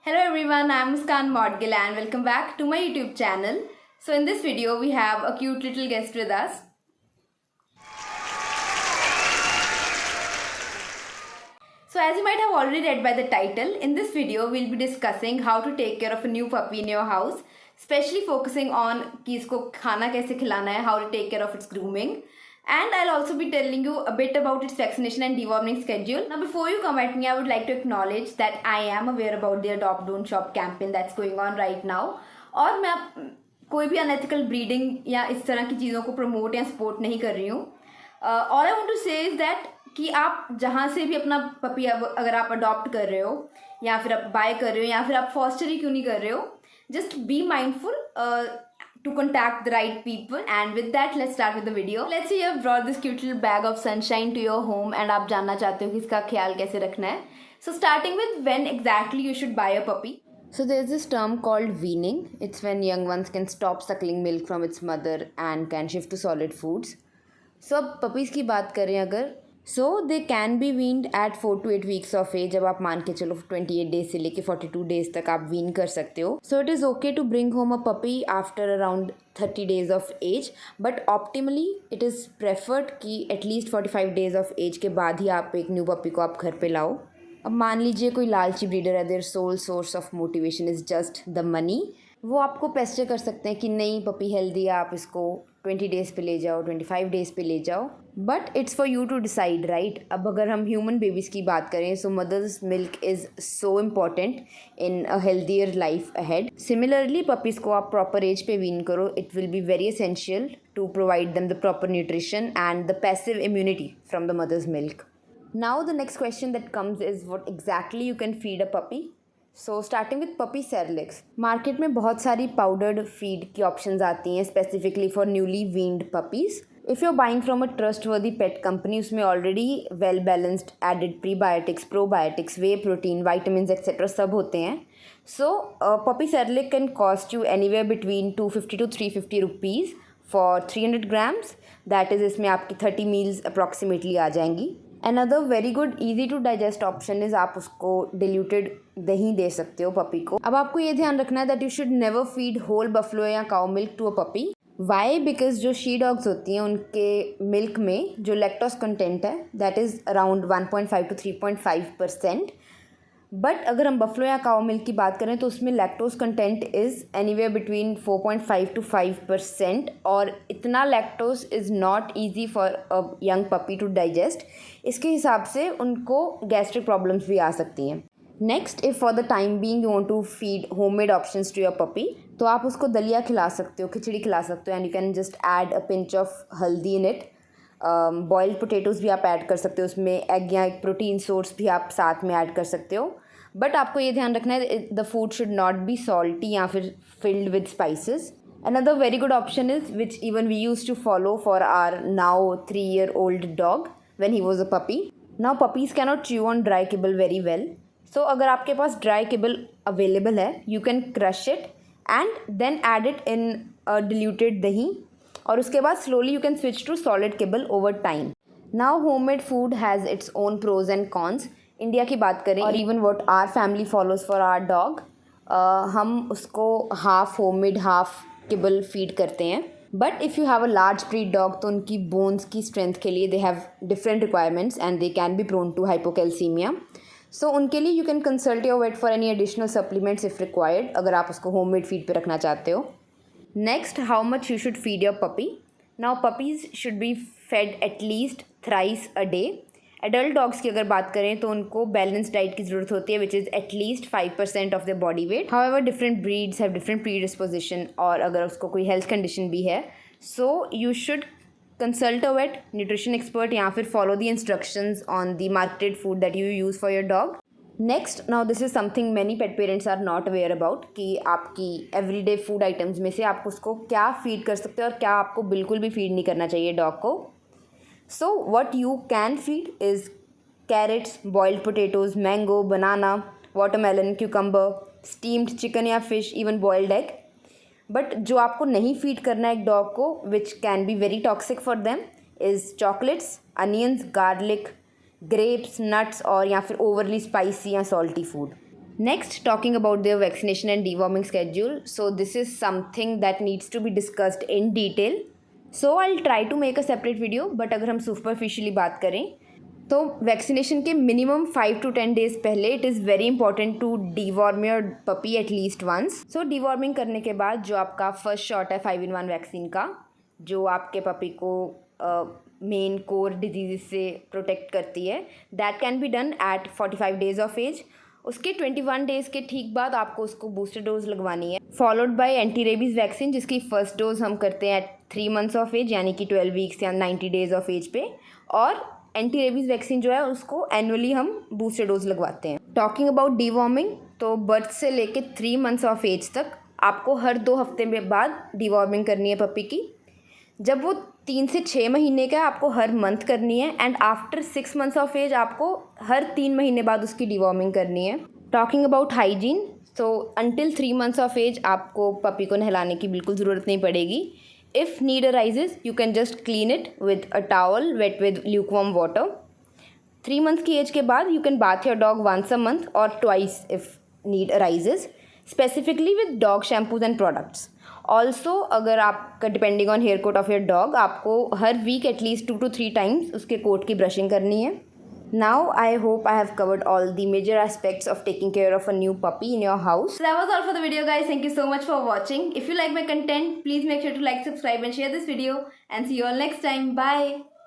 Hello everyone, I am Muskan Modgil and welcome back to my YouTube channel. So in this video we have a cute little guest with us. So as you might have already read by the title, in this video we'll be discussing how to take care of a new puppy in your house, especially focusing on कि इसको खाना कैसे खिलाना है, how to take care of its grooming. And I'll also be telling you a bit about its vaccination and deworming schedule. Now before you come at me, I would like to acknowledge that I am aware about the Adopt Don't Shop campaign that's going on right now. और मैं कोई भी unethical breeding या इस तरह की चीज़ों को promote या support नहीं कर रही हूँ. All I want to say is that कि आप जहाँ से भी अपना पपी अगर आप अडॉप्ट कर रहे हो या फिर आप बाय कर रहे हो या फिर आप फॉस्टर ही क्यों नहीं कर रहे हो, just be mindful to contact the right people. And with that, let's start with the video. Let's say you have brought this cute little bag of sunshine to your home and आप जानना चाहते हो कि इसका ख्याल कैसे रखना है. So starting with when exactly you should buy a puppy. So there's this term called weaning. It's when young ones can stop suckling milk from its mother and can shift to solid foods. So अब puppies की बात करें अगर, so they can be weaned at 4 to 8 weeks of age. जब आप मान के चलो 28 days से लेके 42 days तक आप wean कर सकते हो. So it is okay to bring home a puppy after around 30 days of age, but optimally it is preferred कि at least 45 days of age के बाद ही आप एक न्यू पपी को आप घर पे लाओ. अब मान लीजिए कोई लालची ब्रीडर है, their sole source of motivation is just the money. वो आपको पेस्टर कर सकते हैं कि नहीं पपी हेल्दी है, आप इसको 20 डेज़ पे ले जाओ, 25 डेज़ पे ले जाओ, but it's for you to decide, right. अब अगर हम ह्यूमन बेबीज़ की बात करें, so mother's milk is so important in a healthier life ahead. Similarly puppies को आप प्रॉपर एज पे वीन करो. It will be very essential to provide them the proper nutrition and the passive immunity from the mother's milk. Now the next question that comes is what exactly you can feed a puppy. So starting with puppy Cerelacs. Market में बहुत सारी powdered feed की options आती हैं specifically for newly weaned puppies. If you are buying from a trustworthy pet company, उसमें already well balanced added prebiotics, probiotics, whey protein, vitamin etcetera सब होते हैं. So puppy Cerelac can cost you anywhere between 250 to 350 rupees for 300 grams. That is इसमें आपकी 30 meals approximately आ जाएंगी. Another very good easy to digest option is आप उसको diluted दही दे सकते हो पपी को. अब आपको ये ध्यान रखना है that you should never feed whole buffalo या cow milk to a puppy. Why? Because जो शी डॉग्स होती हैं उनके मिल्क में जो लैक्टोज कंटेंट है that is around 1.5 to 3.5%. But अगर हम बफलो या काउ मिल्क की बात करें तो उसमें lactose content is anywhere between 4.5 to 5%. और इतना lactose is not easy for a young puppy to digest. इसके हिसाब से उनको गैस्ट्रिक प्रॉब्लम्स भी आ सकती हैं. Next, if for the time being you want to feed homemade options to your puppy, तो आप उसको दलिया खिला सकते हो, खिचड़ी खिला सकते हो, and you can just add a pinch of हल्दी इन इट. बॉइल्ड पोटैटोज़ भी आप ऐड कर सकते हो उसमें. एग या एक प्रोटीन सोर्स भी आप साथ में ऐड कर सकते हो. बट आपको ये ध्यान रखना है the food should not be salty या फिर filled with spices. Another very good option is, which even we used to follow for our now 3-year-old dog when he was a puppy. Now puppies cannot chew on dry kibble very well. So अगर आपके पास dry kibble available है, you can crush it and then add it in a diluted दही, और उसके बाद slowly you can switch to solid kibble over time. Now homemade food has its own pros and cons. India की बात करें और even what our family follows for our dog, हम उसको half homemade half kibble feed करते हैं. But if you have a large breed dog तो उनकी बोन्स की स्ट्रेंथ के लिए they have different requirements and they can be prone to hypocalcaemia. So उनके लिए you can consult your vet for any additional supplements if required, अगर आप उसको होममेड फीड पे रखना चाहते हो. Next, how much you should feed your puppy. Now puppies should be fed at least thrice a day. Adult dogs की अगर बात करें तो उनको बैलेंस डाइट की ज़रूरत होती है which is at least 5% of the body weight. However different breeds have different predisposition, और अगर उसको कोई हेल्थ कंडीशन भी है, so you should consult a vet, nutrition expert, या फिर follow the instructions on the marketed food that you use for your dog. Next, now this is something many pet parents are not aware about कि आपकी everyday food items में से आप उसको क्या feed कर सकते हो और क्या आपको बिल्कुल भी फीड नहीं करना चाहिए डॉग को. So what you can feed is carrots, boiled potatoes, mango, banana, watermelon, cucumber, steamed chicken या fish, even boiled egg. But जो आपको नहीं feed करना है एक dog को, which can be very toxic for them, is chocolates, onions, garlic, grapes, nuts, और या फिर overly spicy या salty food. Next, talking about their vaccination and deworming schedule. So this is something that needs to be discussed in detail. So I'll try to make a separate video, but अगर हम superficially बात करें तो vaccination के minimum 5 to 10 days पहले it is very important to deworm your puppy at least once. So deworming करने के बाद जो आपका फर्स्ट शॉट है 5-in-1 वैक्सीन का, जो आपके पपी को मेन कोर डिजीज़ से प्रोटेक्ट करती है, that can be done at 45 days of age. उसके 21 डेज़ के ठीक बाद आपको उसको बूस्टर डोज लगवानी है, followed by anti rabies vaccine जिसकी फर्स्ट डोज हम करते हैं एट 3 months ऑफ एज, यानी कि 12 वीक्स या 90 डेज़ ऑफ एज पे. और एंटी रेबीज़ वैक्सीन जो है उसको एनुअली हम बूस्टर डोज लगवाते हैं. टॉकिंग अबाउट डीवॉर्मिंग, तो बर्थ से लेके 3 months ऑफ एज तक आपको हर 2 हफ्ते में बाद डीवॉर्मिंग करनी है पपी की. जब वो 3 से 6 महीने का आपको हर मंथ करनी है. And after 6 months of age आपको हर 3 महीने बाद उसकी डीवॉर्मिंग करनी है. टॉकिंग अबाउट हाइजीन, तो अंटिल 3 months ऑफ एज आपको पपी को नहलाने की बिल्कुल ज़रूरत नहीं पड़ेगी. If need arises, you can just clean it with a towel wet with lukewarm water. 3 months की एज के बाद you can bath your dog once a month or twice if need arises, specifically with dog shampoos and products. Also, अगर आपका depending on hair coat of your dog, आपको हर week at least 2 to 3 times उसके coat की brushing करनी है. Now, I hope I have covered all the major aspects of taking care of a new puppy in your house. So that was all for the video, guys. Thank you so much for watching. If you like my content, please make sure to like, subscribe and share this video. And see you all next time. Bye.